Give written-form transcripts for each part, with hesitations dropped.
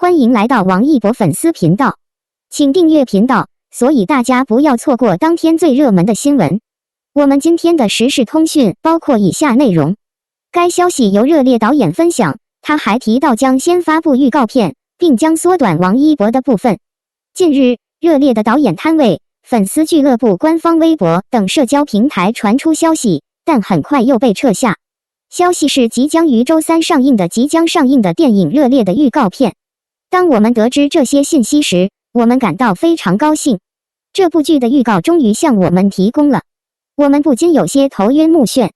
欢迎来到王一博粉丝频道，请订阅频道，所以大家不要错过当天最热门的新闻。我们今天的时事通讯包括以下内容。该消息由热烈导演分享，他还提到将先发布预告片，并将缩短王一博的部分。近日，热烈的导演摊位、粉丝俱乐部官方微博等社交平台传出消息，但很快又被撤下。消息是即将于周三上映的电影《热烈》的预告片。当我们得知这些信息时，我们感到非常高兴。这部剧的预告终于向我们提供了，我们不禁有些头晕目眩。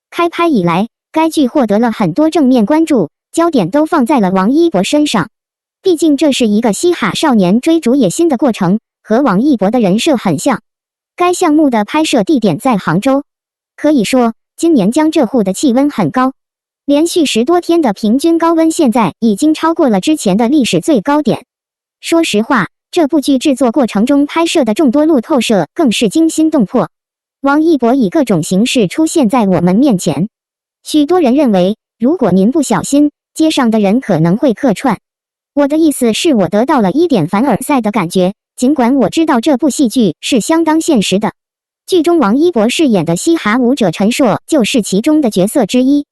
开拍以来，该剧获得了很多正面关注，焦点都放在了王一博身上。毕竟这是一个嘻哈少年追逐野心的过程，和王一博的人设很像。该项目的拍摄地点在杭州，可以说今年江浙沪的气温很高。连续10多天的平均高温现在已经超过了之前的历史最高点。说实话，这部剧制作过程中拍摄的众多路透摄更是惊心动魄。王一博以各种形式出现在我们面前。许多人认为，如果您不小心，街上的人可能会客串。我的意思是我得到了一点凡尔赛的感觉，尽管我知道这部戏剧是相当现实的。剧中王一博饰演的嘻哈舞者陈硕就是其中的角色之一。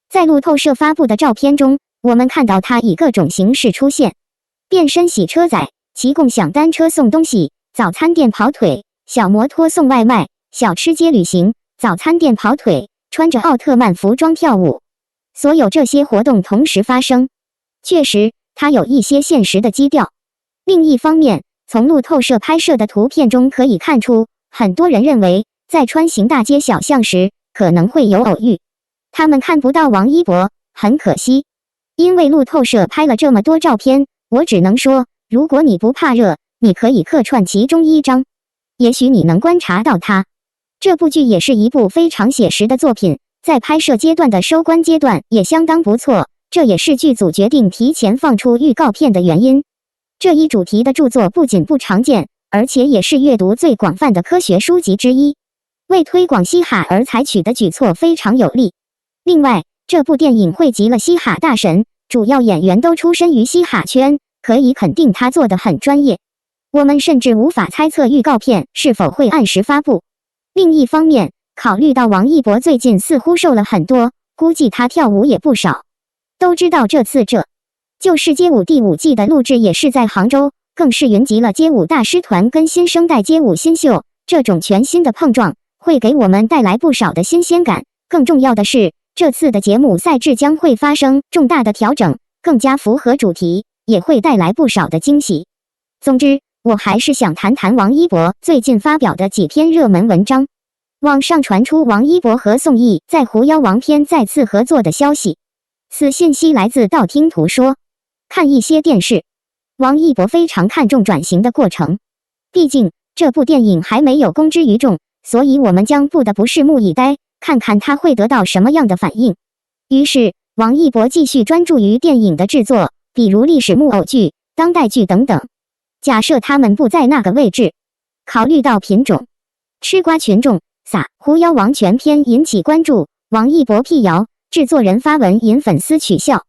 在路透社发布的照片中，我们看到他以各种形式出现：变身洗车仔、骑共享单车送东西、早餐店跑腿、小摩托送外卖、小吃街旅行、早餐店跑腿、穿着奥特曼服装跳舞。所有这些活动同时发生，确实，他有一些现实的基调。另一方面，从路透社拍摄的图片中可以看出，很多人认为在穿行大街小巷时可能会有偶遇。他们看不到王一博，很可惜。因为路透社拍了这么多照片，我只能说，如果你不怕热，你可以客串其中一张，也许你能观察到他。这部剧也是一部非常写实的作品，在拍摄阶段的收官阶段也相当不错，这也是剧组决定提前放出预告片的原因。这一主题的著作不仅不常见，而且也是阅读最广泛的科学书籍之一，为推广嘻哈而采取的举措非常有力。另外，这部电影汇集了嘻哈大神，主要演员都出身于嘻哈圈，可以肯定他做得很专业。我们甚至无法猜测预告片是否会按时发布。另一方面，考虑到王一博最近似乎瘦了很多，估计他跳舞也不少。都知道这次《旧世街舞》第5季的录制也是在杭州，更是云集了街舞大师团跟新生代街舞新秀，这种全新的碰撞会给我们带来不少的新鲜感。更重要的是，这次的节目赛制将会发生重大的调整，更加符合主题，也会带来不少的惊喜。总之，我还是想谈谈王一博最近发表的几篇热门文章。网上传出王一博和宋轶在《狐妖王篇》再次合作的消息，此信息来自道听途说。看一些电视，王一博非常看重转型的过程，毕竟这部电影还没有公之于众，所以我们将不得不拭目以待，看看他会得到什么样的反应。于是，王一博继续专注于电影的制作，比如历史木偶剧、当代剧等等。假设他们不在那个位置，考虑到品种，吃瓜群众狐妖王全篇引起关注，王一博辟谣，制作人发文引粉丝取笑。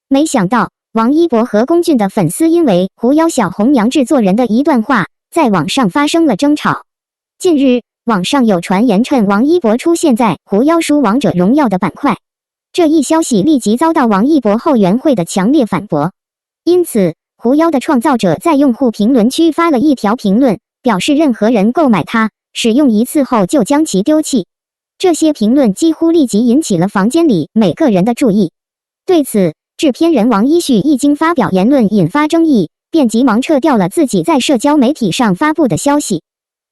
没想到，王一博和龚俊的粉丝因为狐妖小红娘制作人的一段话，在网上发生了争吵。近日，网上有传言称王一博出现在狐妖书王者荣耀的板块，这一消息立即遭到王一博后援会的强烈反驳。因此，狐妖的创造者在用户评论区发了一条评论，表示任何人购买它，使用一次后就将其丢弃。这些评论几乎立即引起了房间里每个人的注意。对此，制片人王一旭一经发表言论引发争议，便急忙撤掉了自己在社交媒体上发布的消息。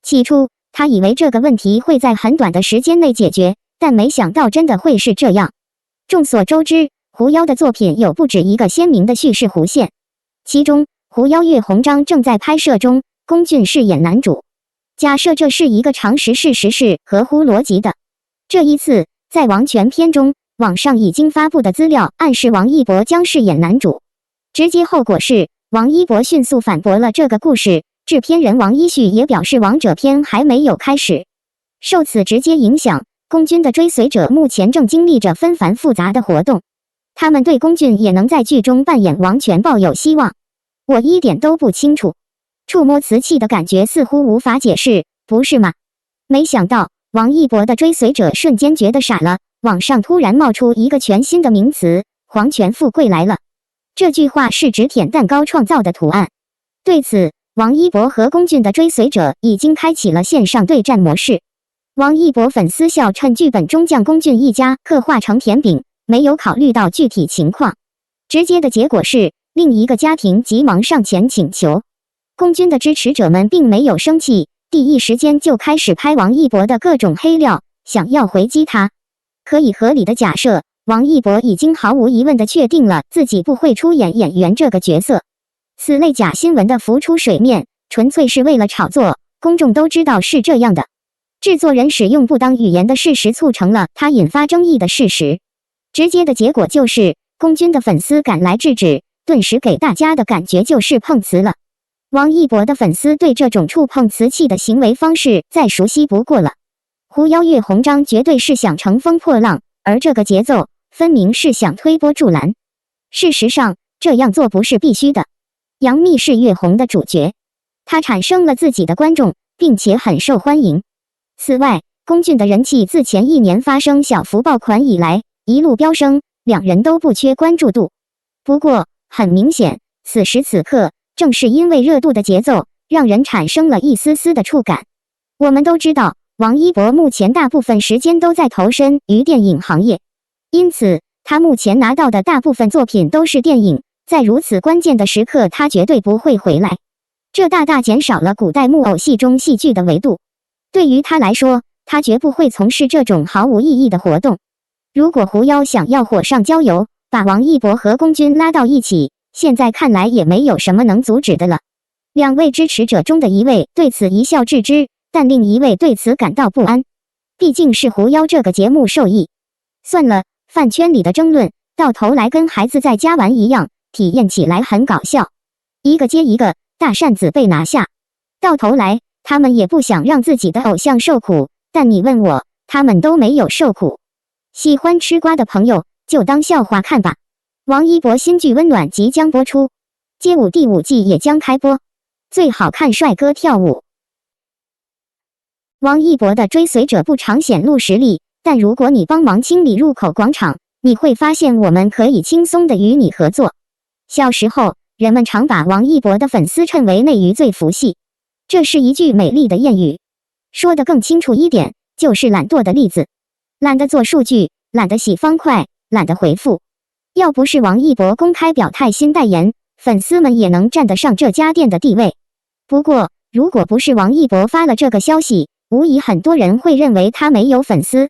起初，他以为这个问题会在很短的时间内解决，但没想到真的会是这样。众所周知，狐妖的作品有不止一个鲜明的叙事弧线，其中狐妖月红章正在拍摄中，龚俊饰演男主。假设这是一个常识事实是合乎逻辑的。这一次，在王全篇中，网上已经发布的资料暗示王一博将饰演男主，直接后果是王一博迅速反驳了这个故事。制片人王一旭也表示王者篇还没有开始。受此直接影响，龚俊的追随者目前正经历着纷繁复杂的活动，他们对龚俊也能在剧中扮演王全抱有希望。我一点都不清楚。触摸瓷器的感觉似乎无法解释，不是吗？没想到王一博的追随者瞬间觉得傻了，网上突然冒出一个全新的名词：皇权富贵来了。这句话是指舔蛋糕创造的图案。对此，王一博和龚俊的追随者已经开启了线上对战模式。王一博粉丝笑称剧本中将龚俊一家刻画成甜饼，没有考虑到具体情况。直接的结果是，另一个家庭急忙上前请求。龚俊的支持者们并没有生气，第一时间就开始拍王一博的各种黑料，想要回击他。可以合理的假设，王一博已经毫无疑问地确定了自己不会出演演员这个角色。此类假新闻的浮出水面，纯粹是为了炒作，公众都知道是这样的。制作人使用不当语言的事实促成了他引发争议的事实。直接的结果就是，龚俊的粉丝赶来制止，顿时给大家的感觉就是碰瓷了。王一博的粉丝对这种触碰瓷器的行为方式再熟悉不过了。狐妖岳鸿章绝对是想乘风破浪，而这个节奏分明是想推波助澜。事实上，这样做不是必须的。杨幂是岳鸿的主角，她产生了自己的观众，并且很受欢迎。此外，龚俊的人气自前1年发生小幅爆款以来一路飙升，两人都不缺关注度。不过，很明显，此时此刻正是因为热度的节奏，让人产生了一丝丝的触感。我们都知道，王一博目前大部分时间都在投身于电影行业，因此他目前拿到的大部分作品都是电影，在如此关键的时刻，他绝对不会回来。这大大减少了古代木偶戏中戏剧的维度。对于他来说，他绝不会从事这种毫无意义的活动。如果狐妖想要火上浇油，把王一博和龚俊拉到一起，现在看来也没有什么能阻止的了。两位支持者中的一位对此一笑置之，但另一位对此感到不安。毕竟是狐妖这个节目受益。算了，饭圈里的争论到头来跟孩子在家玩一样，体验起来很搞笑。一个接一个大扇子被拿下，到头来他们也不想让自己的偶像受苦，但你问我，他们都没有受苦。喜欢吃瓜的朋友就当笑话看吧。王一博新剧《温暖》即将播出，街舞第5季也将开播，最好看帅哥跳舞。王一博的追随者不常显露实力，但如果你帮忙清理入口广场，你会发现我们可以轻松地与你合作。小时候，人们常把王一博的粉丝称为内娱最服系，这是一句美丽的谚语。说得更清楚一点，就是懒惰的例子。懒得做数据，懒得洗方块，懒得回复。要不是王一博公开表态新代言，粉丝们也能站得上这家店的地位。不过，如果不是王一博发了这个消息，无疑很多人会认为他没有粉丝。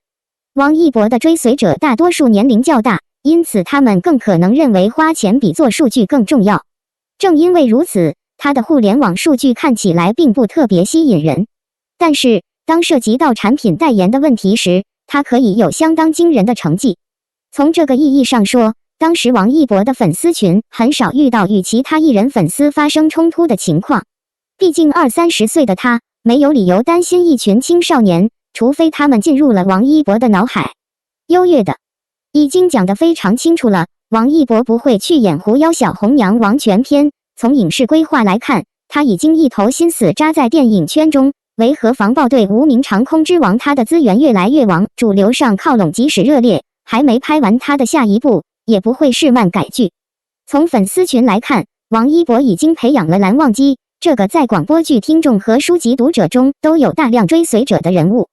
王一博的追随者大多数年龄较大，因此他们更可能认为花钱比做数据更重要。正因为如此，他的互联网数据看起来并不特别吸引人。但是，当涉及到产品代言的问题时，他可以有相当惊人的成绩。从这个意义上说，当时王一博的粉丝群很少遇到与其他艺人粉丝发生冲突的情况。毕竟20-30岁的他，没有理由担心一群青少年，除非他们进入了王一博的脑海。优越的，已经讲得非常清楚了，王一博不会去演狐妖小红娘王全篇。从影视规划来看，他已经一头心思扎在电影圈中。为何防暴队无名长空之王他的资源越来越旺，主流上靠拢即使热烈，还没拍完他的下一部，也不会是漫改剧。从粉丝群来看，王一博已经培养了蓝忘机这个在广播剧听众和书籍读者中都有大量追随者的人物。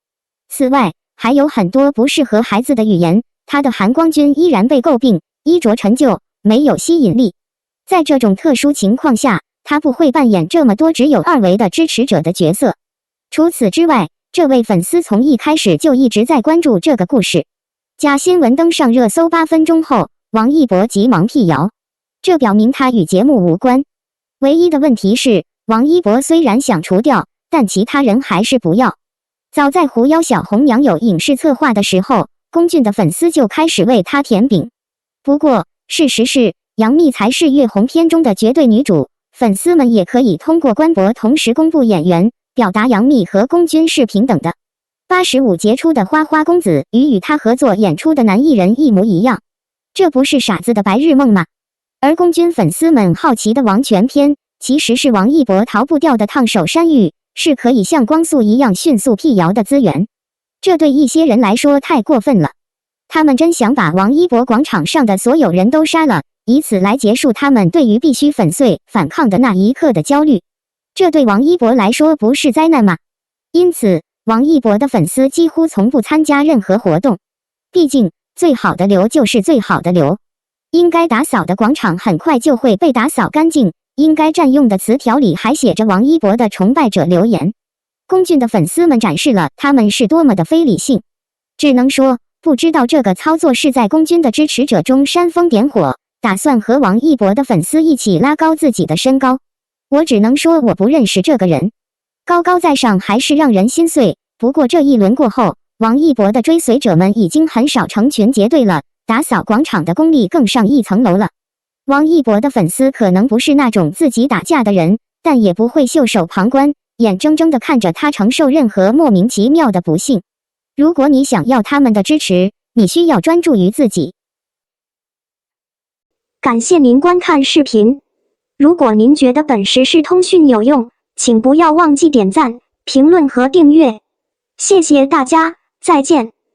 此外，还有很多不适合孩子的语言，他的韩光君依然被诟病衣着陈旧，没有吸引力。在这种特殊情况下，他不会扮演这么多只有2维的支持者的角色。除此之外，这位粉丝从一开始就一直在关注这个故事。假新闻登上热搜8分钟后，王一博急忙辟谣，这表明他与节目无关。唯一的问题是，王一博虽然想除掉，但其他人还是不要。早在狐妖小红娘有影视策划的时候，龚俊的粉丝就开始为他甜饼。不过，事实是，杨幂才是岳鸿篇中的绝对女主，粉丝们也可以通过官博同时公布演员，表达杨幂和龚俊是平等的。85杰出的花花公子与他合作演出的男艺人一模一样，这不是傻子的白日梦吗？而公军粉丝们好奇的王权篇，其实是王一博逃不掉的烫手山芋，是可以像光速一样迅速辟谣的资源。这对一些人来说太过分了，他们真想把王一博广场上的所有人都杀了，以此来结束他们对于必须粉碎反抗的那一刻的焦虑。这对王一博来说不是灾难吗？因此，王一博的粉丝几乎从不参加任何活动。毕竟，最好的流就是最好的流。应该打扫的广场很快就会被打扫干净，应该占用的词条里还写着王一博的崇拜者留言。龚俊的粉丝们展示了他们是多么的非理性。只能说，不知道这个操作是在龚俊的支持者中煽风点火，打算和王一博的粉丝一起拉高自己的身高。我只能说我不认识这个人。高高在上还是让人心碎。不过这一轮过后，王一博的追随者们已经很少成群结队了，打扫广场的功力更上一层楼了。王一博的粉丝可能不是那种自己打架的人，但也不会袖手旁观，眼睁睁地看着他承受任何莫名其妙的不幸。如果你想要他们的支持，你需要专注于自己。感谢您观看视频。如果您觉得本时事通讯有用，请不要忘记点赞、评论和订阅。谢谢大家，再见。